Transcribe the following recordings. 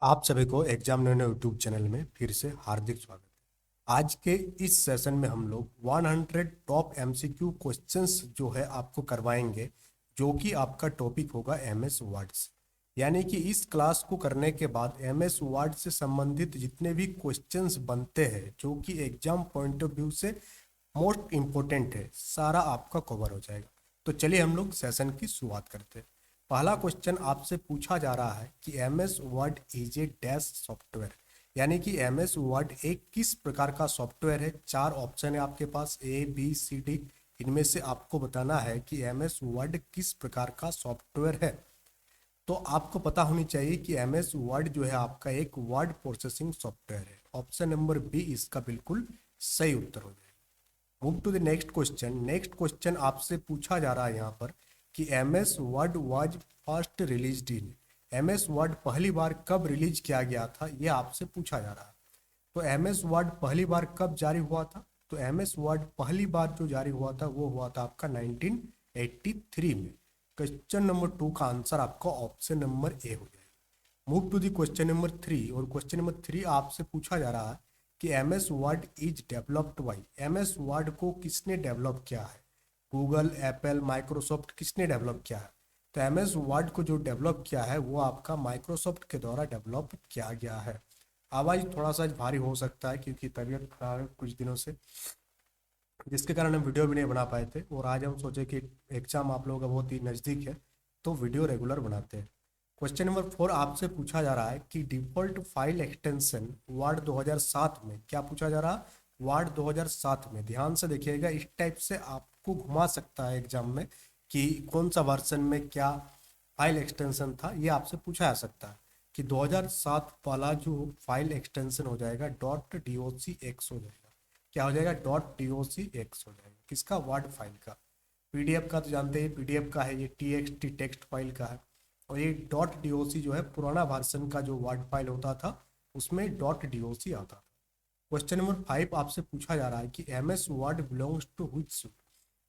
आप सभी को एग्जाम नोनो यूट्यूब चैनल में फिर से हार्दिक स्वागत है। आज के इस सेशन में हम लोग 100 टॉप एमसीक्यू क्वेश्चंस जो है आपको करवाएंगे, जो कि आपका टॉपिक होगा एमएस वर्ड्स। यानी कि इस क्लास को करने के बाद एमएस वर्ड से संबंधित जितने भी क्वेश्चंस बनते हैं जो कि एग्जाम पॉइंट ऑफ व्यू से मोस्ट इम्पोर्टेंट है, सारा आपका कवर हो जाएगा। तो चलिए हम लोग सेशन की शुरुआत करते हैं। पहला क्वेश्चन आपसे पूछा जा रहा है कि M S word is a dash software, यानी कि एम एस वर्ड एक किस प्रकार का सॉफ्टवेयर है। चार ऑप्शन है आपके पास, ए बी सी डी। इनमें से आपको बताना है कि एम एस वर्ड किस प्रकार का सॉफ्टवेयर है। तो आपको पता होनी चाहिए कि एम एस वर्ड जो है आपका एक वर्ड प्रोसेसिंग सॉफ्टवेयर है। ऑप्शन नंबर बी इसका बिल्कुल सही उत्तर हो जाएगा। Move to the next question. Next question आपसे पूछा जा रहा है यहाँ पर कि M S word was first released in, M S word पहली बार कब रिलीज किया गया था, ये आपसे पूछा जा रहा है। तो एम एस वर्ड पहली बार कब जारी हुआ था? तो एम एस वर्ड पहली बार जो जारी हुआ था वो हुआ था आपका 1983 में। क्वेश्चन नंबर 2 का आंसर आपका ऑप्शन नंबर ए हो जाएगा। Move to the question number 3। और क्वेश्चन नंबर 3 आपसे पूछा जा रहा है कि M S word is developed by, M S word को किसने डेवलप किया है? गूगल, एप्पल, माइक्रोसॉफ्ट, किसने डेवलप किया है? तो एम एस वर्ड को जो डेवलप किया है वो आपका माइक्रोसॉफ्ट के द्वारा डेवलप किया गया है। आवाज़ थोड़ा सा भारी हो सकता है क्योंकि तबीयत खराब है कुछ दिनों से, जिसके कारण हम वीडियो भी नहीं बना पाए थे। और आज हम सोचे कि एग्जाम आप लोगों का बहुत ही नज़दीक है तो वीडियो रेगुलर बनाते हैं। क्वेश्चन नंबर 4 आपसे पूछा जा रहा है कि डिफ़ॉल्ट फाइल एक्सटेंशन वर्ड 2007 में, क्या पूछा जा रहा है? वर्ड 2007 में। ध्यान से देखिएगा, इस टाइप से आपको घुमा सकता है एग्जाम में कि कौन सा वर्जन में क्या फाइल एक्सटेंशन था, ये आपसे पूछा जा सकता है। कि 2007 वाला जो फाइल एक्सटेंशन हो जाएगा डॉट डी ओ सी एक्स हो जाएगा। क्या हो जाएगा? डॉट डी ओ सी एक्स हो जाएगा। किसका? वर्ड फाइल का। पीडीएफ का तो जानते हैं, पीडीएफ का है, ये T x T text file का है। और ये डॉट डी ओ सी जो है पुराना वर्जन का जो वर्ड फाइल होता था उसमें डॉट डी ओ सी आता था। क्वेश्चन नंबर 5 आपसे पूछा जा रहा है कि M S word belongs to which suite,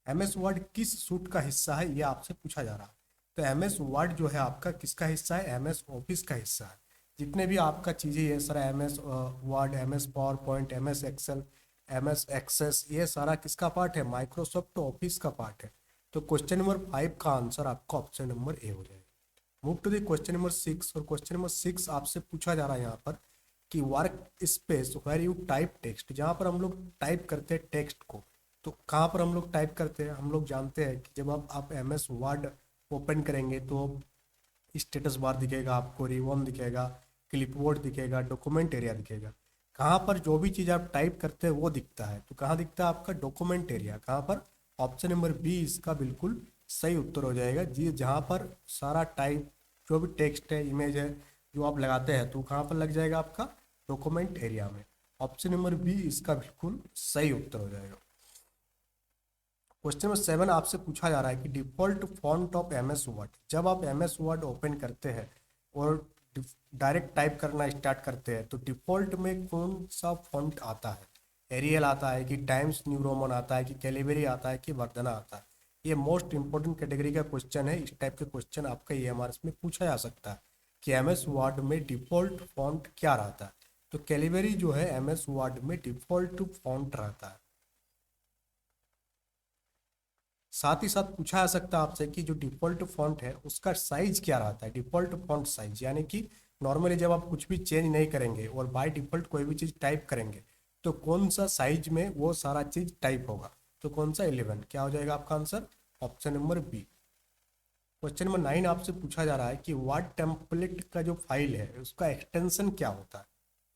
M S word किस सूट का हिस्सा है, ये आपसे पूछा जा रहा है। तो एम एस वर्ड जो है आपका किसका हिस्सा है? एम एस ऑफिस का हिस्सा है। जितने भी आपका चीज़ें ये सारा M S word, M S PowerPoint, M S Excel, M S Access, ये सारा किसका पार्ट है? माइक्रोसॉफ्ट ऑफिस का पार्ट है। तो क्वेश्चन नंबर 5 का आंसर आपका ऑप्शन नंबर ए हो जाएगा। Move to the question number 6। और क्वेश्चन नंबर 6 आपसे पूछा जा रहा है यहाँ पर कि work space where you type text, जहाँ पर हम लोग टाइप करते हैं टेक्स्ट को, तो कहाँ पर हम लोग टाइप करते हैं? हम लोग जानते हैं कि जब आप एम एस वर्ड ओपन करेंगे तो स्टेटस बार दिखेगा आपको, रिवॉन दिखेगा, क्लिपबोर्ड दिखेगा, डॉक्यूमेंट एरिया दिखेगा। कहाँ पर जो भी चीज़ आप टाइप करते हैं वो दिखता है, तो कहाँ दिखता है आपका? Document area. कहाँ पर? ऑप्शन नंबर बी इसका बिल्कुल सही उत्तर हो जाएगा जी। जहाँ पर सारा टाइप जो भी टेक्स्ट है, इमेज है, जो आप लगाते हैं तो कहाँ पर लग जाएगा आपका? डॉक्यूमेंट एरिया में। ऑप्शन नंबर बी इसका बिल्कुल सही उत्तर हो जाएगा। क्वेश्चन नंबर 7 आपसे पूछा जा रहा है कि default font of M S Word, जब आप एम एस वर्ड ओपन करते हैं और डायरेक्ट टाइप करना स्टार्ट करते हैं तो डिफॉल्ट में कौन सा फॉन्ट आता है? एरियल आता है कि टाइम्स न्यू रोमन आता है कि कैलिबरी आता है कि वर्धना आता है? ये मोस्ट इंपॉर्टेंट कैटेगरी का क्वेश्चन है। इस टाइप के क्वेश्चन आपका EMRS में पूछा जा सकता है कि एम एस वर्ड में डिफॉल्ट फॉन्ट क्या रहता है। तो कैलिबरी जो है एम एस वर्ड में डिफॉल्ट फॉन्ट रहता है। साथ ही साथ पूछा जा सकता है आपसे कि जो डिफ़ॉल्ट फॉन्ट है उसका साइज क्या रहता है? डिफ़ॉल्ट फॉन्ट साइज, यानी कि नॉर्मली जब आप कुछ भी चेंज नहीं करेंगे और बाय डिफ़ॉल्ट कोई भी चीज़ टाइप करेंगे तो कौन सा साइज में वो सारा चीज़ टाइप होगा? तो कौन सा? 11। क्या हो जाएगा आपका answer? Option number B. Question number 9 आपसे पूछा जा रहा है कि वर्ड टेम्पलेट का जो फाइल है उसका एक्सटेंशन क्या होता है?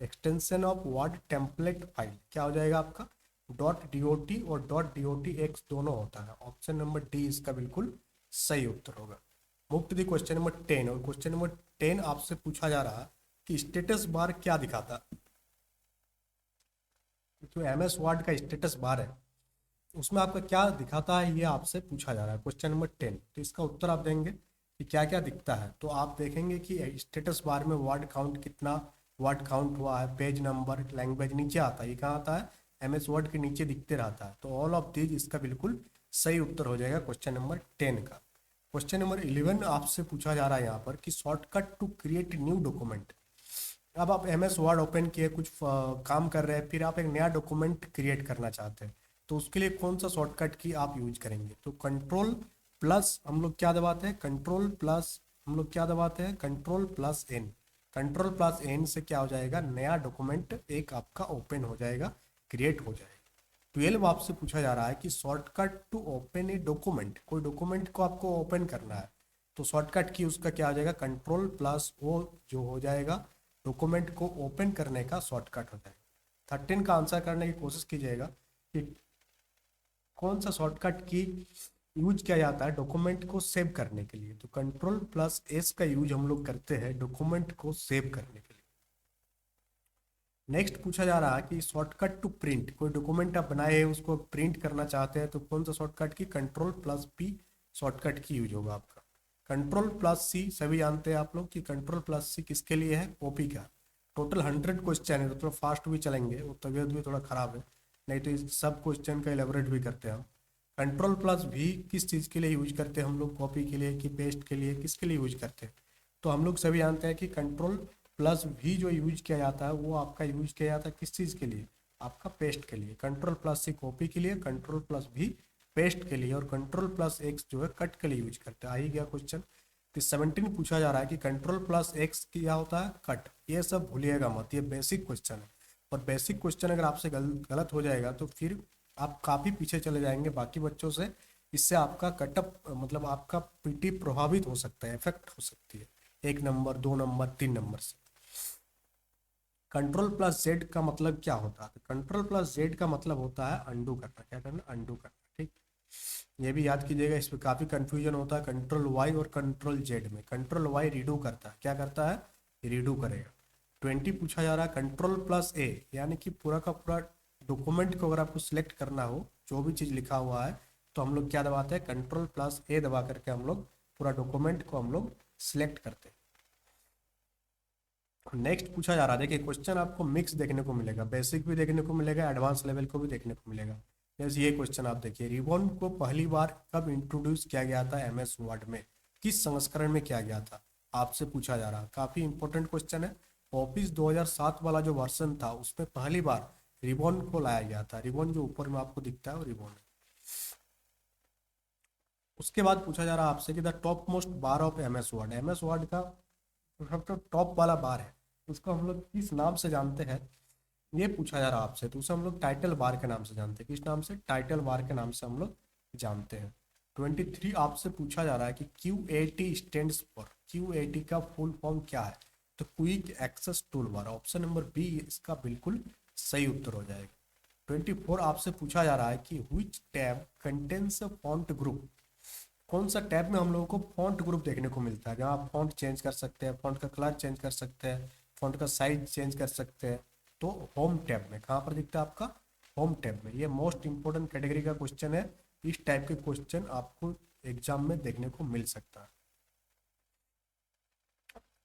Extension of Word template file क्या हो जाएगा आपका? डॉट डी ओ टी और dot D O T X दोनों होता है। ऑप्शन नंबर डी इसका बिल्कुल सही उत्तर होगा। Move to the question number 10। और क्वेश्चन नंबर 10 आपसे पूछा जा रहा है कि स्टेटस बार क्या दिखाता है? जो एम एस वर्ड का स्टेटस बार है उसमें आपका क्या दिखाता है, ये आपसे पूछा जा रहा है। क्वेश्चन नंबर 10, तो इसका उत्तर आप देंगे कि क्या क्या दिखता है। तो आप देखेंगे कि स्टेटस बार में वर्ड काउंट कितना वर्ड काउंट हुआ है, पेज नंबर, लैंग्वेज नीचे आता है। ये कहाँ आता है? एम एस वर्ड के नीचे दिखते रहता है। तो ऑल ऑफ दीज इसका बिल्कुल सही उत्तर हो जाएगा क्वेश्चन नंबर 10 का। क्वेश्चन नंबर 11 आपसे पूछा जा रहा है यहाँ पर कि shortcut to create new document, अब आप एम एस वर्ड ओपन किए, कुछ काम कर रहे हैं, फिर आप एक नया डॉक्यूमेंट क्रिएट करना चाहते हैं, तो उसके लिए कौन सा शॉर्टकट की आप यूज करेंगे? तो कंट्रोल प्लस हम लोग क्या दबाते हैं, कंट्रोल प्लस हम लोग क्या दबाते हैं, control plus N. Control plus N से क्या हो जाएगा, नया डॉक्यूमेंट एक आपका ओपन हो जाएगा, क्रिएट हो जाएगा। 12 आपसे पूछा जा रहा है कि shortcut to open a document, कोई डॉक्यूमेंट को आपको ओपन करना है, तो शॉर्टकट की उसका क्या हो जाएगा, कंट्रोल प्लस ओ जो हो जाएगा डॉक्यूमेंट को ओपन करने का शॉर्टकट हो जाएगा। 13 का आंसर करने की कोशिश कीजिएगा कि कौन सा शॉर्टकट की यूज किया जाता है डॉक्यूमेंट को सेव करने के लिए। तो कंट्रोल प्लस एस का यूज हम लोग करते हैं डॉक्यूमेंट को सेव करने के लिए। नेक्स्ट पूछा जा रहा है कि शॉर्टकट टू प्रिंट, कोई डॉक्यूमेंट आप बनाए हैं उसको प्रिंट करना चाहते हैं, तो कौन सा शॉर्टकट की, कंट्रोल प्लस पी शॉर्टकट की यूज होगा आपका। कंट्रोल प्लस सी सभी जानते हैं आप लोग कि कंट्रोल प्लस सी किसके लिए है, कॉपी का। टोटल 100 क्वेश्चन है, तो थोड़ा फास्ट भी चलेंगे, वो तबीयत भी थोड़ा खराब है, नहीं तो इस सब क्वेश्चन का एलेबोरेट भी करते हैं हम। कंट्रोल प्लस भी किस चीज़ के लिए यूज करते हैं हम लोग, कॉपी के लिए कि पेस्ट के लिए, किसके लिए यूज करते हैं? तो हम लोग सभी जानते हैं कि कंट्रोल प्लस भी जो यूज किया जाता है वो आपका यूज किया जाता है किस चीज़ के लिए, आपका पेस्ट के लिए। कंट्रोल प्लस सी कॉपी के लिए, कंट्रोल प्लस भी पेस्ट के लिए, और कंट्रोल प्लस एक्स जो है कट के लिए यूज करते हैं। आ ही गया क्वेश्चन। तो 17 पूछा जा रहा है कि कंट्रोल प्लस एक्स क्या होता है, कट। ये सब भूलिएगा मत, ये बेसिक क्वेश्चन है, और बेसिक क्वेश्चन अगर आपसे गलत हो जाएगा तो फिर आप काफ़ी पीछे चले जाएंगे बाकी बच्चों से। इससे आपका कटअप मतलब आपका पीटी प्रभावित हो सकता है, इफेक्ट हो सकती है 1 नंबर 2 नंबर 3 नंबर से। कंट्रोल प्लस जेड का मतलब क्या होता है? कंट्रोल प्लस जेड का मतलब होता है अंडू करना। क्या करना, अंडू करना। ठीक, ये भी याद कीजिएगा, इस पर काफ़ी कंफ्यूजन होता है कंट्रोल वाई और कंट्रोल जेड में। कंट्रोल वाई रीडू करता है, क्या करता है, रीडू करेगा। 20 पूछा जा रहा है कंट्रोल प्लस ए, यानी कि पूरा का पूरा डॉक्यूमेंट को अगर आपको सिलेक्ट करना हो, जो भी चीज़ लिखा हुआ है, तो हम लोग क्या दबाते हैं, कंट्रोल प्लस ए दबा करके हम लोग पूरा डॉक्यूमेंट को हम लोग सिलेक्ट करते हैं। नेक्स्ट पूछा जा रहा है, देखिए क्वेश्चन आपको मिक्स देखने को मिलेगा, बेसिक भी देखने को मिलेगा, एडवांस लेवल को भी देखने को मिलेगा। जैसे ये क्वेश्चन आप देखिए, रिबॉन को पहली बार कब इंट्रोड्यूस किया गया था एमएस वर्ड में, किस संस्करण में किया गया था, आपसे पूछा जा रहा है। काफी इंपॉर्टेंट क्वेश्चन है। ऑफिस 2007 वाला जो वर्जन था उसमें पहली बार रिबॉन को लाया गया था। रिबॉन जो ऊपर में आपको दिखता है वो रिबॉन है। उसके बाद पूछा जा रहा है आपसे कि the top most bar of MS word, MS word का सबसे टॉप वाला बार है, उसको हम लोग किस नाम से जानते हैं, ये पूछा जा रहा है आपसे। तो उसे हम लोग टाइटल बार के नाम से जानते हैं। किस नाम से, टाइटल बार के नाम से हम लोग जानते हैं। 23 आपसे पूछा जा रहा है कि QAT स्टैंड्स फॉर, QAT का फुल फॉर्म क्या है? तो quick access toolbar, option number B इसका बिल्कुल सही उत्तर हो जाएगा। 24 आपसे पूछा जा रहा है कि which tab contains font group, कौन सा टैब में हम लोगों को फॉन्ट ग्रुप देखने को मिलता है, जहाँ आप फॉन्ट चेंज कर सकते हैं, फॉन्ट का कलर चेंज कर सकते हैं, फॉन्ट का साइज चेंज कर सकते हैं। तो होम टैब में, कहाँ पर दिखता है आपका, होम टैब में। ये मोस्ट इंपोर्टेंट कैटेगरी का क्वेश्चन है, इस टाइप के क्वेश्चन आपको एग्जाम में देखने को मिल सकता है।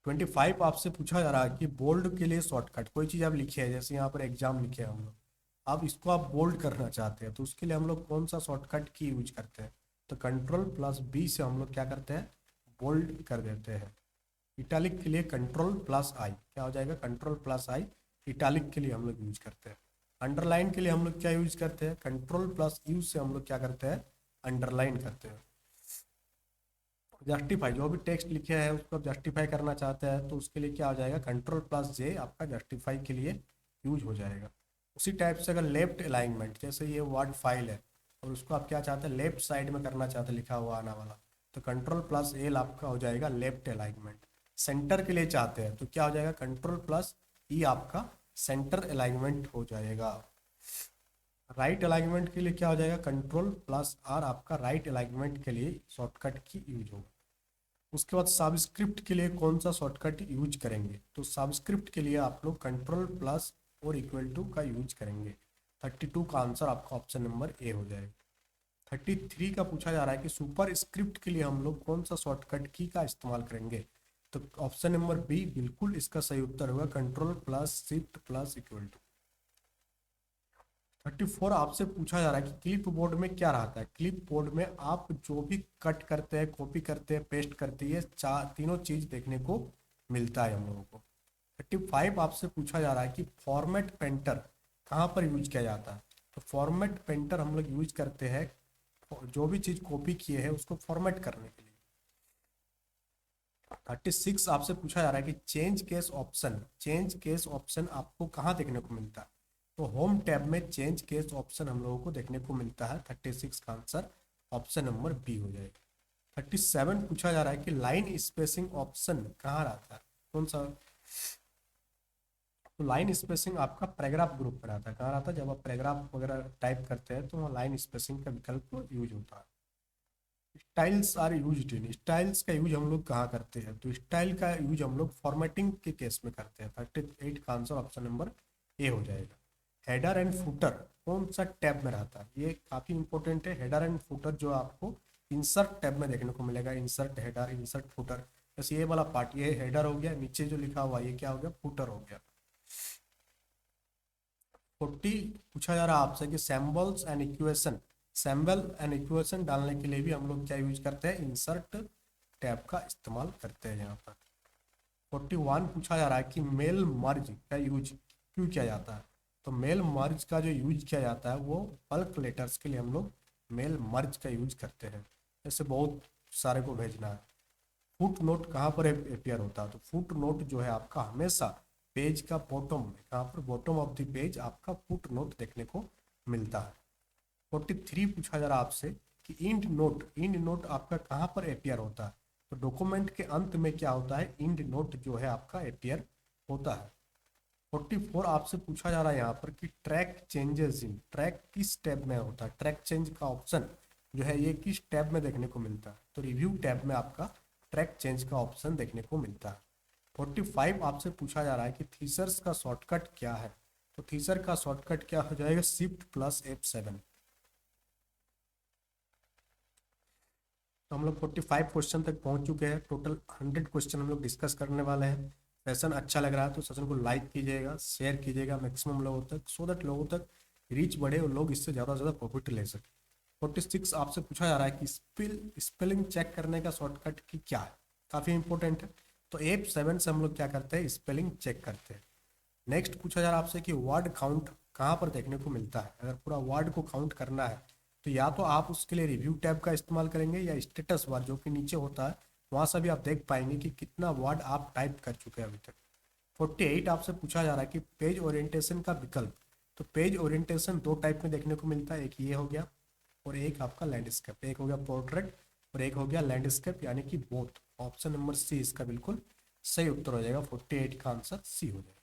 25 आपसे पूछा जा रहा है कि बोल्ड के लिए शॉर्टकट, कोई चीज़ आप लिखी है, जैसे यहाँ पर एग्जाम लिखे हैं हम लोग, अब इसको आप बोल्ड करना चाहते हैं, तो उसके लिए हम लोग कौन सा शॉर्टकट की यूज करते हैं? तो कंट्रोल प्लस बी से हम लोग क्या करते हैं, बोल्ड कर देते हैं। इटालिक के लिए कंट्रोल प्लस आई, क्या हो जाएगा, कंट्रोल प्लस आई इटालिक के लिए हम लोग यूज करते हैं। अंडरलाइन के लिए हम लोग क्या यूज करते हैं, कंट्रोल प्लस यू से हम लोग क्या करते हैं, अंडरलाइन करते हैं। जस्टिफाई, जो भी टेक्स्ट लिखे हैं उसको आप जस्टिफाई करना चाहते हैं, तो उसके लिए क्या हो जाएगा, कंट्रोल प्लस जे आपका जस्टिफाई के लिए यूज हो जाएगा। उसी टाइप से अगर लेफ्ट अलाइनमेंट, जैसे ये वर्ड फाइल है और उसको आप क्या चाहते हैं, लेफ्ट साइड में करना चाहते हैं लिखा हुआ आना वाला, तो कंट्रोल प्लस एल आपका हो जाएगा लेफ्ट अलाइनमेंट। सेंटर के लिए चाहते हैं तो क्या हो जाएगा, कंट्रोल प्लस ई आपका सेंटर अलाइनमेंट हो जाएगा। राइट अलाइनमेंट के लिए क्या हो जाएगा, कंट्रोल प्लस आर आपका राइट अलाइनमेंट के लिए शॉर्टकट की यूज होगा। उसके बाद सबस्क्रिप्ट के लिए कौन सा शॉर्टकट यूज करेंगे? तो सबस्क्रिप्ट के लिए आप लोग कंट्रोल प्लस और इक्वल टू का यूज करेंगे। 32 का आंसर आपका ऑप्शन नंबर ए हो जाएगा। 33 का पूछा जा रहा है कि सुपर स्क्रिप्ट के लिए हम लोग कौन सा शॉर्टकट की का इस्तेमाल करेंगे? तो ऑप्शन नंबर बी बिल्कुल इसका सही उत्तर होगा, control plus shift plus equal to. 34 आपसे पूछा जा रहा है कि क्लिप बोर्ड में क्या रहता है? क्लिप बोर्ड में आप जो भी कट करते हैं, कॉपी करते हैं, पेस्ट करते हैं, चार तीनों चीज देखने को मिलता है हम लोगों को। 35 आपसे पूछा जा रहा है कि फॉर्मेट पेंटर कहाँ पर यूज किया जाता है। तो फॉर्मेट पेंटर हम लोग यूज करते हैं जो भी चीज कॉपी किए हैं उसको फॉर्मेट करने के लिए। 36 आपसे पूछा जा रहा है कि चेंज केस ऑप्शन आपको कहाँ देखने को मिलता है। तो होम टैब में चेंज केस ऑप्शन हम लोगों को देखने को मिलता है। 36 का आंसर ऑप्शन नंबर बी हो जाएगा। 37 पूछा जा रहा है कि लाइन स्पेसिंग ऑप्शन कहाँ रहता है, कौन सा। तो लाइन स्पेसिंग आपका पैराग्राफ ग्रुप में रहता है। कहाँ रहता है, जब आप पैराग्राफ वगैरह टाइप करते हैं तो वहाँ लाइन स्पेसिंग का विकल्प यूज होता है। Styles are use in, styles का यूज हम लोग कहाँ करते हैं। तो स्टाइल का यूज हम लोग फॉर्मेटिंग के केस में करते हैं। 38 का आंसर ऑप्शन नंबर ए हो जाएगा। हेडर एंड फुटर कौन सा टैब में रहता है, ये काफी इंपॉर्टेंट है। हेडर एंड फुटर जो आपको इंसर्ट टैब में देखने को मिलेगा। इंसर्ट हेडर, इंसर्ट फुटर, बस ये वाला पार्ट, ये हेडर हो गया, नीचे जो लिखा हुआ ये क्या हो गया, फुटर हो गया। 40 पूछा जा रहा है आपसे कि सैम्बल एंड इक्वेशन डालने के लिए भी हम लोग क्या यूज करते हैं, इंसर्ट टैब का इस्तेमाल करते हैं यहाँ पर। 41 पूछा जा रहा है कि मेल मर्ज का यूज क्यों किया जाता है। तो मेल मर्ज का जो यूज किया जाता है वो बल्क लेटर्स के लिए हम लोग मेल मर्ज का यूज करते हैं, जैसे बहुत सारे को भेजना है। फुट नोट कहाँ पर अपेयर होता है। तो फुट नोट जो है आपका हमेशा पेज का बॉटम में, कहाँ पर, बॉटम ऑफ द पेज आपका फुट नोट देखने को मिलता है। 43 पूछा जा रहा है आपसे कि इंड नोट आपका कहाँ पर अपेयर होता है। तो डॉक्यूमेंट के अंत में क्या होता है, इंड नोट जो है आपका अपेयर होता है। 44 आपसे पूछा जा रहा है यहाँ पर कि ट्रैक किस टैब में होता है। ट्रैक चेंज का ऑप्शन जो है ये किस टैब में देखने को मिलता है। तो रिव्यू टैब में आपका ट्रैक चेंज का ऑप्शन देखने को मिलता है। 45 आपसे पूछा जा रहा है कि थीसर्स का शॉर्टकट क्या है। तो थीसर का शॉर्टकट क्या हो जाएगा, Shift+F7। तो हम लोग 45 क्वेश्चन तक पहुंच चुके हैं। टोटल 100 क्वेश्चन हम लोग डिस्कस करने वाले हैं। सेशन अच्छा लग रहा है तो सेशन को लाइक कीजिएगा, शेयर कीजिएगा मैक्सिमम लोगों तक, सो दैट लोगों तक रीच बढ़े और लोग इससे ज़्यादा से ज़्यादा प्रॉफिट ले सकें। 46 आपसे पूछा जा रहा है कि स्पेलिंग चेक करने का शॉर्टकट की क्या है, काफ़ी इंपॉर्टेंट है। तो F7 से हम लोग क्या करते हैं, स्पेलिंग चेक करते हैं। नेक्स्ट पूछा जा रहा है आपसे कि वर्ड काउंट कहाँ पर देखने को मिलता है। अगर पूरा वर्ड को काउंट करना है तो या तो आप उसके लिए रिव्यू टैब का इस्तेमाल करेंगे या स्टेटस बार जो कि नीचे होता है, वहाँ से भी आप देख पाएंगे कि कितना वर्ड आप टाइप कर चुके हैं अभी तक। 48 आपसे पूछा जा रहा है कि पेज ओरिएंटेशन का विकल्प। तो पेज ओरिएंटेशन दो टाइप में देखने को मिलता है, एक ये हो गया और एक आपका लैंडस्केप। एक हो गया पोर्ट्रेट और एक हो गया लैंडस्केप, यानी कि बोथ। ऑप्शन नंबर सी इसका बिल्कुल सही उत्तर हो जाएगा। 48 का आंसर सी हो जाएगा।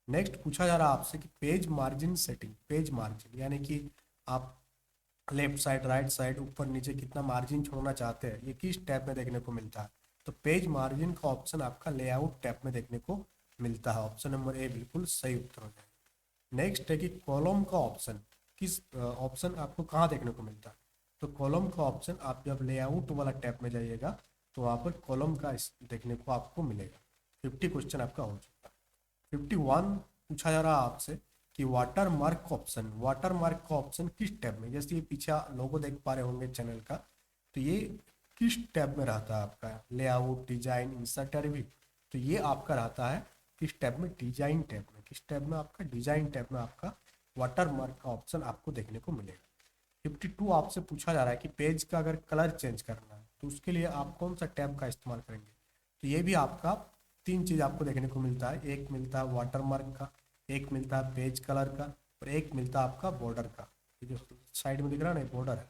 नेक्स्ट पूछा जा रहा है आपसे कि page margin setting, page margin यानी कि आप लेफ्ट साइड, राइट साइड, ऊपर नीचे कितना मार्जिन छोड़ना चाहते हैं, ये किस टैब में देखने को मिलता है। तो पेज मार्जिन का ऑप्शन आपका लेआउट टैब में देखने को मिलता है। ऑप्शन नंबर ए बिल्कुल सही उत्तर हो जाएगा। नेक्स्ट है कि कॉलम का ऑप्शन, किस ऑप्शन आपको कहाँ देखने को मिलता है। तो कॉलम का ऑप्शन आप जब लेआउट वाला टैब में जाइएगा तो वहाँ पर कॉलम का देखने को आपको मिलेगा। 50 क्वेश्चन आपका हो चुका है। 51 पूछा जा रहा है आपसे कि वाटर मार्क का ऑप्शन किस टैब में, जैसे ये पीछे लोगो देख पा रहे होंगे चैनल का, तो ये किस टैब में रहता है आपका, लेआउट, डिजाइन, इंसर्ट, रिव्यू। तो ये आपका रहता है किस टैब में, डिजाइन टैब में। किस टैब में आपका, डिजाइन टैब में आपका वाटर मार्क का ऑप्शन आपको देखने को मिलेगा। 52 आपसे पूछा जा रहा है कि पेज का अगर कलर चेंज करना है तो उसके लिए आप कौन सा टैब का इस्तेमाल करेंगे। तो ये भी आपका तीन चीज आपको देखने को मिलता है, एक मिलता है वाटरमार्क का, एक मिलता है पेज कलर का और एक मिलता है आपका बॉर्डर का। ये जो साइड में दिख रहा है ना, बॉर्डर है।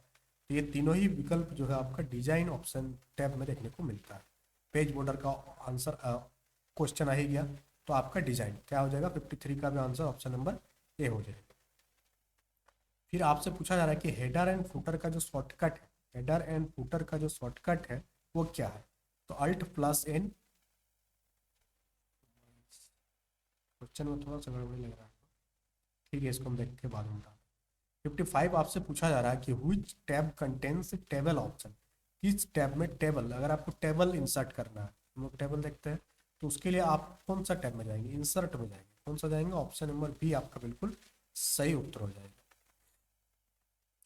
तो ये तीनों ही विकल्प जो है आपका डिजाइन ऑप्शन टैब में देखने को मिलता है। पेज बॉर्डर का आंसर क्वेश्चन आ ही गया, तो आपका डिजाइन क्या हो जाएगा, 53 का भी आंसर ऑप्शन नंबर ए हो जाएगा। फिर आपसे पूछा जा रहा है कि हेडर एंड फुटर का जो शॉर्टकट है, हेडर एंड फुटर का जो शॉर्टकट है वो क्या है। तो Alt+N, क्वेश्चन में थोड़ा सा गड़बड़ी लग रहा है, ठीक है, इसको हम देख के बाद में बता। 55 आपसे पूछा जा रहा है कि which tab contains table option, किस टैब में टेबल, अगर आपको टेबल इंसर्ट करना है, हम लोग टेबल देखते हैं, तो उसके लिए आप कौन सा टैब में जाएंगे, इंसर्ट में जाएंगे। कौन सा जाएंगे, ऑप्शन नंबर बी आपका बिल्कुल सही उत्तर हो जाएगा।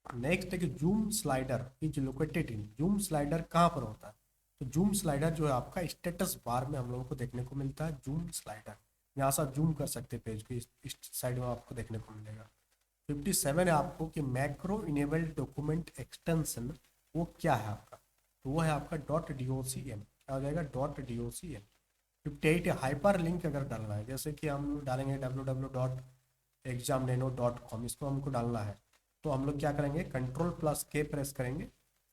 नेक्स्ट है कि zoom slider is located in, zoom slider कहाँ पर होता है। तो जूम स्लाइडर जो है आपका स्टेटस बार में हम लोगों को देखने को मिलता है, जूम स्लाइडर। यहाँ से जूम कर सकते हैं पेज को, इस साइड में आपको देखने को मिलेगा। 57 है आपको कि मैक्रो इनेबल्ड डॉक्यूमेंट एक्सटेंशन वो क्या है आपका, तो वो है आपका .docm, क्या हो जाएगा .docm। 58 है हाइपर लिंक अगर डालना है, जैसे कि हम डालेंगे www.examnano.com, इसको हमको डालना है, तो हम लोग क्या करेंगे Ctrl+K प्रेस करेंगे,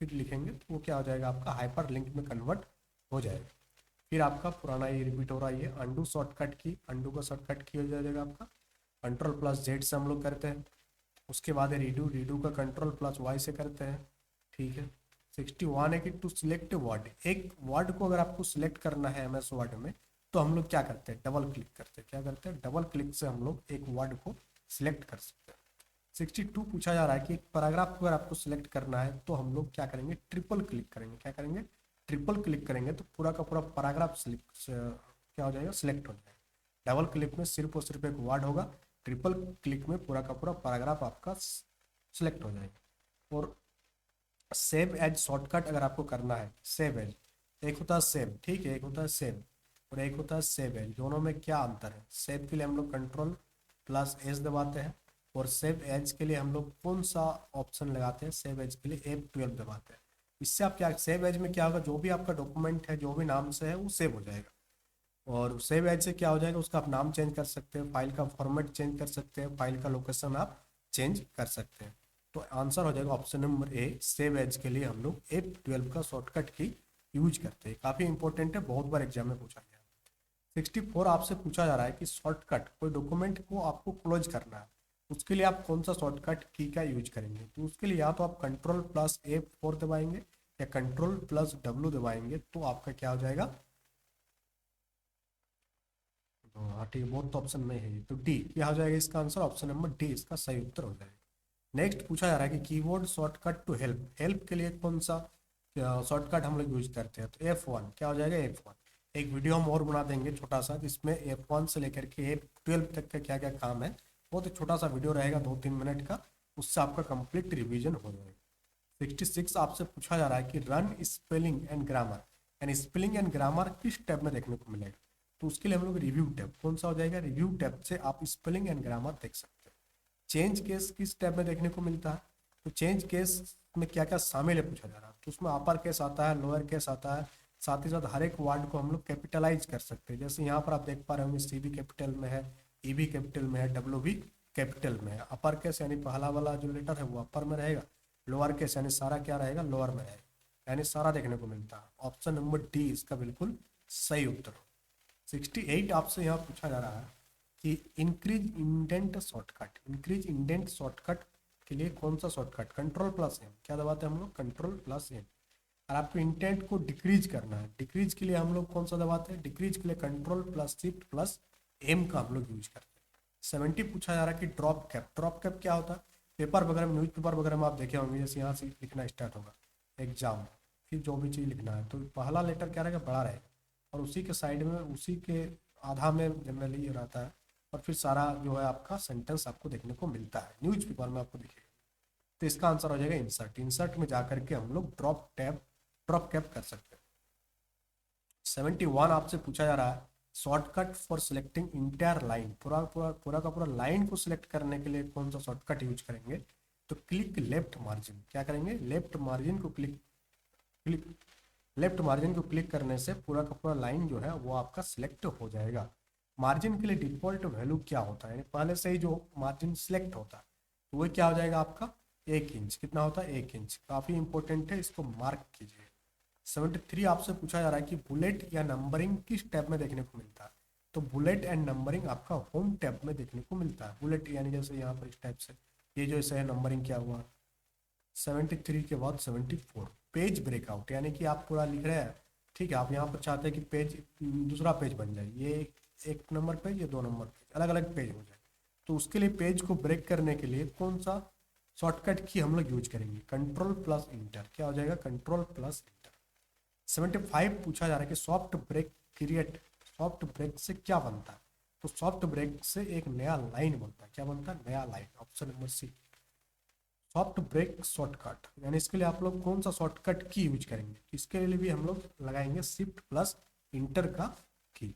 फिर लिखेंगे तो वो क्या हो जाएगा आपका हाइपर लिंक में कन्वर्ट हो जाएगा। फिर आपका पुराना ये रिपीट हो रहा है, ये अंडू शॉर्टकट की, अंडू का शॉर्टकट की हो जाएगा आपका Ctrl+Z से हम लोग करते हैं। उसके बाद है रीडू, रीडू का Ctrl+Y से करते हैं, ठीक है। 61 है कि टू सिलेक्ट वर्ड, एक वर्ड को अगर आपको सिलेक्ट करना है MS वर्ड में, तो हम लोग क्या करते हैं डबल क्लिक करते हैं, क्या करते हैं डबल क्लिक से हम लोग एक वर्ड को सिलेक्ट कर सकते हैं। 62 पूछा जा रहा है कि एक पैराग्राफ को अगर आपको सिलेक्ट करना है तो हम लोग क्या करेंगे ट्रिपल क्लिक करेंगे, क्या करेंगे ट्रिपल क्लिक करेंगे तो पूरा का पूरा पैराग्राफ क्या हो जाएगा सिलेक्ट हो जाएगा। डबल क्लिक में सिर्फ और सिर्फ एक वर्ड होगा, ट्रिपल क्लिक में पूरा का पूरा पैराग्राफ आपका सिलेक्ट हो जाएगा। और सेव एज शॉर्टकट अगर आपको करना है, सेव एज, एक होता है सेव, ठीक है, एक होता है सेव और एक होता है सेव एज, दोनों में क्या अंतर है। सेव के लिए हम लोग Ctrl+S दबाते हैं और सेव एज के लिए हम लोग कौन सा ऑप्शन लगाते हैं, सेव एज के लिए F12 दबाते हैं। इससे आप क्या सेव एज में क्या होगा, जो भी आपका डॉक्यूमेंट है जो भी नाम से है वो सेव हो जाएगा। और सेव एज से क्या हो जाएगा, उसका आप नाम चेंज कर सकते हैं, फाइल का फॉर्मेट चेंज कर सकते हैं, फाइल का लोकेशन आप चेंज कर सकते हैं। तो आंसर हो जाएगा option number A, save as के लिए हम लोग F12 का शॉर्टकट की यूज करते हैं। काफ़ी इंपॉर्टेंट है, बहुत बार एग्जाम में पूछा गया। 64 आपसे पूछा जा रहा है कि शॉर्टकट कोई डॉक्यूमेंट को आपको क्लोज करना है, उसके लिए आप कौन सा शॉर्टकट की का यूज करेंगे। तो उसके लिए या तो आप Ctrl+A4 दबाएंगे या Ctrl+W दबाएंगे, तो आपका क्या हो जाएगा, हाँ ठीक है, बहुत तो ऑप्शन में है, तो डी क्या हो जाएगा इसका आंसर, ऑप्शन नंबर डी इसका सही उत्तर हो जाएगा। नेक्स्ट पूछा जा रहा है कि keyboard shortcut to help, help के लिए कौन सा शॉर्टकट हम लोग यूज करते हैं, तो F1 क्या हो जाएगा F1। एक वीडियो हम और बना देंगे छोटा सा, जिसमें F1 से लेकर के F12 तक का क्या क्या काम है, बहुत ही छोटा सा वीडियो रहेगा 2-3 मिनट का, उससे आपका कंप्लीट रिवीजन हो जाएगा। 66 आपसे पूछा जा रहा है कि रन स्पेलिंग एंड ग्रामर, यानी स्पेलिंग एंड ग्रामर किस टैब में देखने को मिलेगा। तो उसके लिए हम लोग रिव्यू टैब, कौन सा हो जाएगा रिव्यू टैब से आप स्पेलिंग एंड ग्रामर देख सकते हैं। चेंज केस किस टैब में देखने को मिलता है, तो चेंज केस में क्या क्या शामिल है पूछा जा रहा है, तो उसमें अपर केस आता है, लोअर केस आता है, साथ ही साथ हर एक वर्ड को हम लोग कैपिटलाइज कर सकते हैं। जैसे यहाँ पर आप देख पा रहे होंगे सी भी कैपिटल में है, ई भी कैपिटल में है, डब्ल्यू भी कैपिटल में है। अपर केस यानी पहला वाला जो लेटर है वो अपर में रहेगा, लोअर केस यानी सारा क्या रहेगा लोअर में रहेगा, यानी सारा देखने को मिलता है। ऑप्शन नंबर डी इसका बिल्कुल सही उत्तर हो। 68 आपसे यहाँ पूछा जा रहा है कि increase indent shortcut, increase indent shortcut के लिए कौन सा शॉर्टकट, Ctrl+M, क्या दबाते हैं हम लोग Ctrl+M। और आपको इंटेंट को डिक्रीज करना है, डिक्रीज के लिए हम लोग कौन सा दबाते हैं, डिक्रीज के लिए Ctrl+Shift+M का हम लोग यूज करते हैं। 70 पूछा जा रहा है कि ड्रॉप कैप, ड्रॉप कैप क्या होता है, पेपर वगैरह में, न्यूज पेपर वगैरह में आप देखे होंगे, जैसे यहाँ से लिखना स्टार्ट होगा एग्जाम, फिर जो भी चीज़ लिखना है तो पहला लेटर क्या रहेगा बड़ा रहेगा, और उसी के साइड में उसी के आधा में जनरली रहता है, और फिर सारा जो है आपका सेंटेंस आपको देखने को मिलता है, न्यूज पेपर में आपको दिखेगा। तो इसका आंसर हो जाएगा इंसर्ट, इंसर्ट में जाकर के हम लोग ड्रॉप कैप कर सकते हैं। 71 आपसे पूछा जा रहा है shortcut for selecting entire line, पूरा का पूरा लाइन को सिलेक्ट करने के लिए कौन सा शॉर्टकट यूज करेंगे, तो क्लिक लेफ्ट मार्जिन, क्या करेंगे लेफ्ट मार्जिन को क्लिक लेफ्ट मार्जिन को क्लिक करने से पूरा का पूरा लाइन जो है वो आपका सिलेक्ट हो जाएगा। मार्जिन के लिए डिफॉल्ट वैल्यू क्या होता है, पहले से ही जो मार्जिन सिलेक्ट होता है तो वो क्या हो जाएगा आपका 1 इंच, कितना होता है 1 इंच, काफ़ी इंपॉर्टेंट है, इसको मार्क कीजिए। 73 आपसे पूछा जा रहा है कि बुलेट या नंबरिंग किस टैब में देखने को मिलता है, तो बुलेट एंड नंबरिंग आपका होम टैब में देखने को मिलता है। बुलेट यानी जैसे यहाँ पर इस टाइप से ये जो ऐसे है नंबरिंग क्या हुआ। 73 के बाद 74 पेज ब्रेकआउट, यानी कि आप पूरा लिख रहे हैं, ठीक है, आप यहाँ पर चाहते हैं कि पेज दूसरा पेज बन जाए, ये 1 नंबर पेज, ये 2 नंबर पेज, अलग अलग पेज हो जाए, तो उसके लिए पेज को ब्रेक करने के लिए कौन सा शॉर्टकट की हम लोग यूज करेंगे, Ctrl+Enter, क्या हो जाएगा Ctrl+Enter। 75 पूछा जा रहा है कि soft break create, soft break से क्या बनता है, तो सॉफ्ट ब्रेक से एक नया लाइन बनता है, क्या बनता है नया line, option number C soft break shortcut. यानी इसके लिए आप लोग कौन सा शॉर्टकट की यूज करेंगे, इसके लिए भी हम लोग लगाएंगे Shift+Enter का की।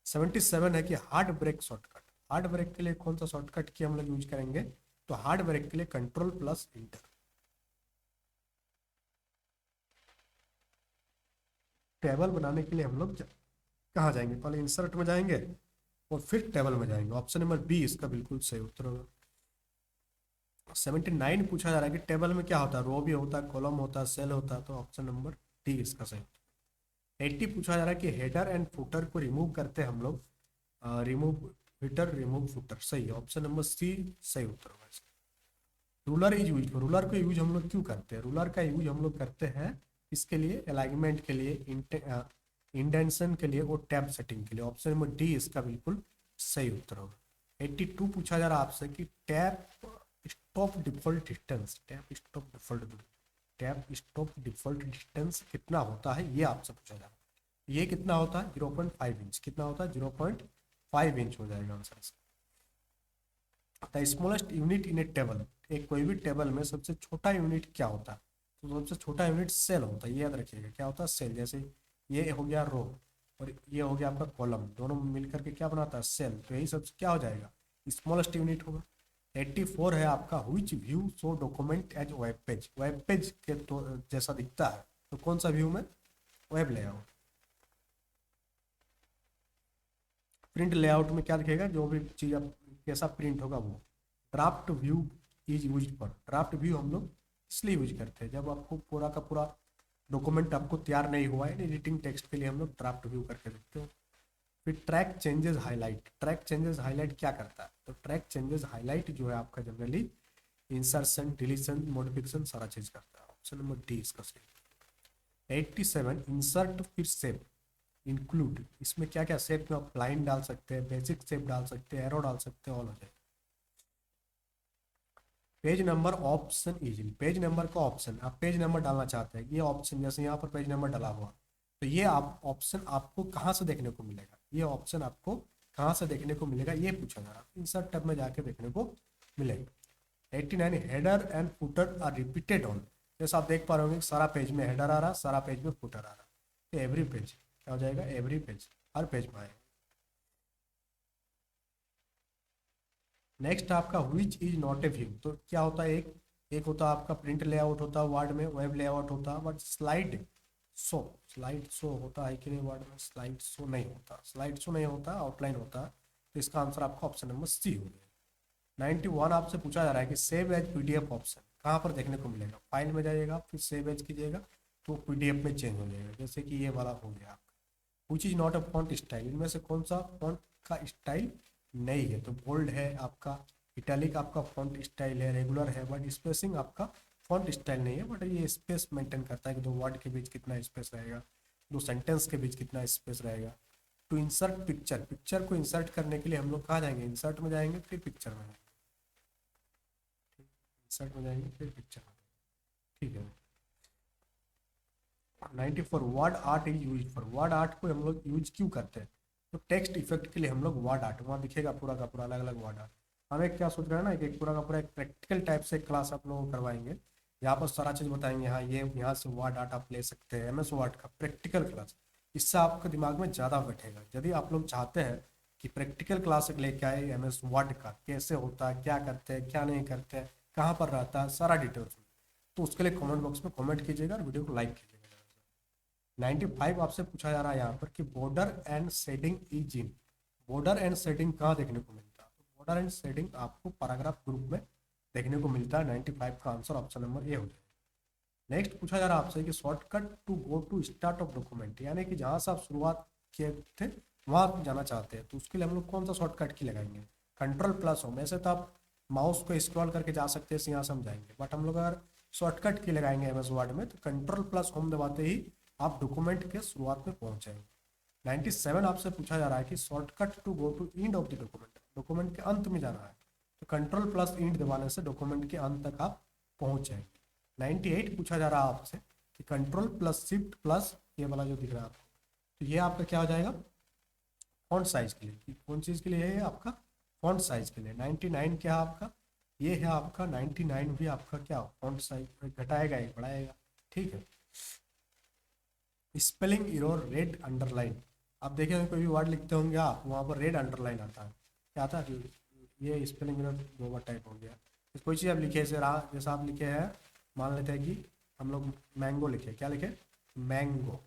77 है कि hard break shortcut. Hard break के लिए कौन सा शॉर्टकट की हम लोग यूज करेंगे, तो हार्ड ब्रेक के लिए कंट्रोल प्लस इंटर। टेबल बनाने के लिए हम लोग कहाँ जाएंगे, पहले इंसर्ट में जाएंगे और फिर टेबल में जाएंगे। ऑप्शन नंबर बी इसका बिल्कुल सही उत्तर होगा। 79 पूछा जा रहा है कि टेबल में क्या होता है, रो भी होता है, कॉलम होता है, सेल होता है, तो ऑप्शन नंबर डी इसका सही। 80 पूछा जा रहा है कि हेडर एंड फुटर को रिमूव करते हैं हम लोग, रिमूव हेडर रिमूव फुटर, सही है, ऑप्शन नंबर सी सही उत्तर होगा इसका। रूलर इज यूज, रूलर को यूज हम लोग क्यों करते हैं, रूलर का यूज हम लोग करते हैं इसके लिए अलाइनमेंट के लिए, इंडेंशन के लिए और टैब सेटिंग के लिए, ऑप्शन नंबर डी इसका बिल्कुल सही उत्तर होगा। 82 पूछा जा रहा है आपसे कि tab stop default distance, tab stop default distance कितना होता है, ये आपसे पूछा जा रहा है। ये कितना होता है 0.5 इंच, कितना होता है 0.5 इंच हो जाएगा आंसर इसका। The smallest unit in A table, एक कोई भी टेबल में सबसे छोटा यूनिट क्या होता है, तो सबसे छोटा यूनिट सेल होता है, ये याद रखिएगा क्या होता है सेल। जैसे ये हो गया रो और ये हो गया आपका कॉलम, दोनों मिलकर के क्या बनाता है सेल, तो यही सबसे क्या हो जाएगा स्मॉलेस्ट यूनिट होगा। 84 है आपका which view show document as web page, web page के तो जैसा दिखता है, तो कौन सा व्यू में, वेब लेआउट। प्रिंट लेआउट में क्या दिखेगा, जो भी चीज आप कैसा प्रिंट होगा वो। Draft view is use for, draft view हम लोग इसलिए यूज करते हैं जब आपको पूरा का पूरा डॉक्यूमेंट आपको तैयार नहीं हुआ है, एडिटिंग टेक्स्ट के लिए हम लोग ड्राफ्ट व्यू करके देखते हैं। फिर track changes highlight, track changes highlight क्या करता है, तो ट्रैक चेंजेस हाईलाइट जो है आपका जनरली इंसर्शन डिलीशन मॉडिफिकेशन सारा चीज करता है, ऑप्शन नंबर डी इसका सही। 87 इंसर्ट फिर सेव इंक्लूड, इसमें क्या क्या शेप में आप लाइन डाल सकते हैं, बेसिक शेप डाल सकते हैं, एरो डाल सकते हैं, ऑल हो जाए। Page number option is, page number का ऑप्शन, आप पेज नंबर डालना चाहते हैं, ये ऑप्शन जैसे यहाँ पर पेज नंबर डाला हुआ, तो ये आप ऑप्शन आपको कहाँ से देखने को मिलेगा, ये ऑप्शन आपको कहाँ से देखने को मिलेगा, ये पूछा जा रहा है, इंसर्ट टैब में जाके देखने को मिलेगा। 89 header and footer are repeated on, जैसे आप देख पा रहे होंगे सारा पेज में हेडर आ रहा, सारा पेज में फुटर आ रहा, तो एवरी पेज क्या हो जाएगा, एवरी पेज हर पेज में आएगा। नेक्स्ट आपका which is not a view, तो क्या होता है, एक होता है आपका प्रिंट लेआउट होता है वर्ड में, वेब लेआउट होता है, but slide show, slide show होता है कि नहीं वर्ड में, स्लाइड शो नहीं होता, स्लाइड शो नहीं होता, आउटलाइन होता है, तो इसका आंसर आपका ऑप्शन नंबर सी हो गया। 91 आपसे पूछा जा रहा है कि सेव एज पीडीएफ ऑप्शन कहाँ पर देखने को मिलेगा, फाइल में जाइएगा फिर सेव एज कीजिएगा तो पीडीएफ में चेंज हो जाएगा, जैसे कि ये वाला हो गया आपका। Which is not a font style, इनमें से कौन सा फॉन्ट का स्टाइल नहीं है, तो बोल्ड है आपका, इटैलिक आपका फॉन्ट स्टाइल है, रेगुलर है, बट स्पेसिंग आपका फॉन्ट स्टाइल नहीं है, बट ये स्पेस मेंटेन करता है कि दो वर्ड के बीच कितना स्पेस रहेगा, दो सेंटेंस के बीच कितना स्पेस रहेगा। टू इंसर्ट पिक्चर, पिक्चर को इंसर्ट करने के लिए हम लोग कहाँ जाएंगे, इंसर्ट में जाएंगे फिर पिक्चर में जाएंगे, इंसर्ट में जाएंगे फिर पिक्चर में, ठीक है। 94 word art is use for, word art को हम लोग यूज क्यों करते हैं, तो टेक्स्ट इफेक्ट के लिए हम लोग वर्ड आर्ट, वहाँ दिखेगा पूरा का पूरा अलग अलग वर्ड आर्ट। हम एक क्या सोच रहे हैं ना कि एक पूरा का पूरा एक प्रैक्टिकल टाइप से क्लास आप लोगों को करवाएंगे, यहाँ पर सारा चीज़ बताएंगे, हाँ ये यहाँ से वर्ड आर्ट आप ले सकते हैं, MS वर्ड का प्रैक्टिकल क्लास, इससे आपके दिमाग में ज़्यादा बैठेगा। यदि आप लोग चाहते हैं कि प्रैक्टिकल क्लास लेके आए MS वर्ड का, कैसे होता है, क्या करते हैं, क्या नहीं करते हैं, कहाँ पर रहता है, सारा डिटेल्स, तो उसके लिए कमेंट बॉक्स में कमेंट कीजिएगा और वीडियो को लाइक कीजिएगा। 95 आपसे पूछा जा रहा है यहाँ पर कि border and shading is in, border and shading कहाँ देखने को मिलता है, बॉर्डर एंड शेडिंग आपको पैराग्राफ ग्रुप में देखने को मिलता है। 95 का आंसर ऑप्शन नंबर ए हो जाएगा। नेक्स्ट पूछा जा रहा है आपसे कि shortcut to go to start of document, यानी कि जहाँ से आप शुरुआत किए थे वहाँ आप जाना चाहते हैं, तो उसके लिए हम लोग कौन सा शॉर्टकट की लगाएंगे, कंट्रोल प्लस होम, ऐसे तो आप माउस को स्क्रॉल करके जा सकते हैं, यहाँ से हम जाएंगे, बट हम लोग अगर शॉर्टकट की लगाएंगे MS वर्ड में, तो कंट्रोल प्लस होम दबाते ही आप डॉक्यूमेंट के शुरुआत में पहुंच जाएंगे। 97 आपसे पूछा जा रहा है कि shortcut to go to end of the document, document के अंत में जाना है, तो कंट्रोल प्लस एंड दबाने से डॉक्यूमेंट के अंत तक आप पहुंच जाएंगे। 98 पूछा जा रहा है आपसे कि कंट्रोल प्लस शिफ्ट प्लस ये वाला जो दिख रहा है आपको, तो ये आपका क्या हो जाएगा फॉन्ट साइज के लिए, कौन चीज़ के लिए है आपका, फॉन्ट साइज के लिए। 99 क्या है आपका, ये है आपका 99 भी आपका क्या फॉन्ट साइज घटाएगा या बढ़ाएगा, ठीक है। स्पेलिंग एरर रेड अंडरलाइन, आप देखें कोई भी वर्ड लिखते होंगे आप, वहाँ पर रेड अंडरलाइन आता है, क्या आता है? ये स्पेलिंग एरर दो बार टाइप हो गया। कोई चीज़ आप लिखे जैसा आप लिखे हैं, मान लेते हैं कि हम लोग मैंगो लिखे, क्या लिखे? Mango,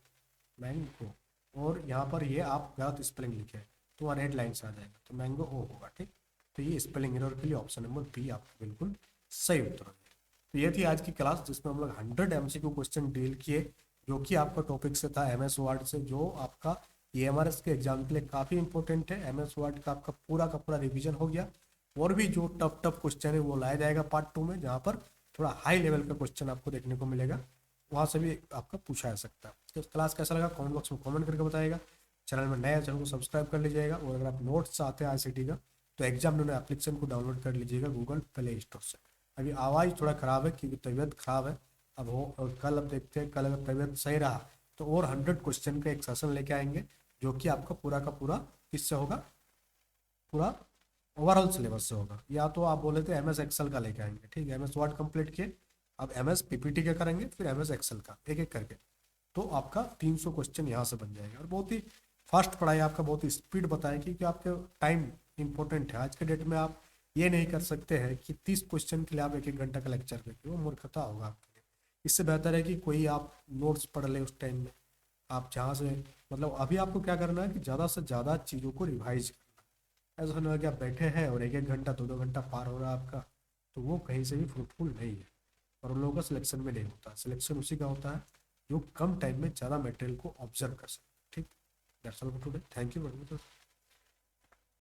mango. और यहाँ पर ये आप गलत स्पेलिंग लिखे तो वहाँ रेड लाइन से आ जाएगा, तो मैंगो ओ होगा, ठीक। तो ये स्पेलिंग एरर के लिए ऑप्शन नंबर बी आपका बिल्कुल सही उत्तर है। तो ये थी आज की क्लास जिसमें हम लोग 100 MCQ क्वेश्चन डील किए, जो कि आपका टॉपिक से था MS वर्ड से, जो आपका EMRS के एग्जाम के लिए काफ़ी इंपॉर्टेंट है। MS वर्ड का आपका पूरा का पूरा रिवीजन हो गया, और भी जो टफ टफ क्वेश्चन है वो लाया जाएगा पार्ट 2 में, जहाँ पर थोड़ा हाई लेवल का क्वेश्चन आपको देखने को मिलेगा, वहाँ से भी आपका पूछा जा सकता है। तो क्लास कैसा लगा कमेंट बॉक्स में कमेंट करके बताइएगा। चैनल में नया, चैनल को सब्सक्राइब कर लीजिएगा, और अगर आप नोट्स चाहते हैं ICT का, तो एग्जाम नोट एप्लीकेशन को डाउनलोड कर लीजिएगा गूगल प्ले स्टोर से। अभी आवाज़ थोड़ा ख़राब है क्योंकि तबीयत ख़राब है, अब हो और कल अब देखते हैं, कल अगर तबीयत सही रहा तो और 100 क्वेश्चन का एक सेशन लेके आएंगे, जो कि आपका पूरा का पूरा किससे होगा? पूरा ओवरऑल सिलेबस से होगा। या तो आप बोले थे MS एक्सेल का लेके आएंगे, ठीक है, MS वर्ड कंप्लीट किए, अब MS PPT का करेंगे, फिर MS एक्सेल का एक एक करके, तो आपका 300 क्वेश्चन यहाँ से बन जाएगा। और बहुत ही फास्ट पढ़ाई आपका, बहुत ही स्पीड बताएगी, क्योंकि आपके टाइम इंपॉर्टेंट है। आज के डेट में आप ये नहीं कर सकते हैं कि 30 क्वेश्चन के लिए आप एक एक घंटा का लेक्चर देते, वो मूर्खता होगा आपके लिए। इससे बेहतर है कि कोई आप नोट्स पढ़ ले उस टाइम में, आप जहाँ से, मतलब अभी आपको क्या करना है कि ज़्यादा से ज़्यादा चीज़ों को रिवाइज करना है। ऐसा नहीं हो कि आप बैठे हैं और एक एक घंटा दो दो घंटा पार हो रहा है आपका, तो वो कहीं से भी फ्रूटफुल नहीं है। और उन लोगों का सिलेक्शन में नहीं होता, सिलेक्शन उसी का होता है जो कम टाइम में ज़्यादा मटेरियल को ऑब्जर्व कर सके, ठीक। That's all for today, thank you very much.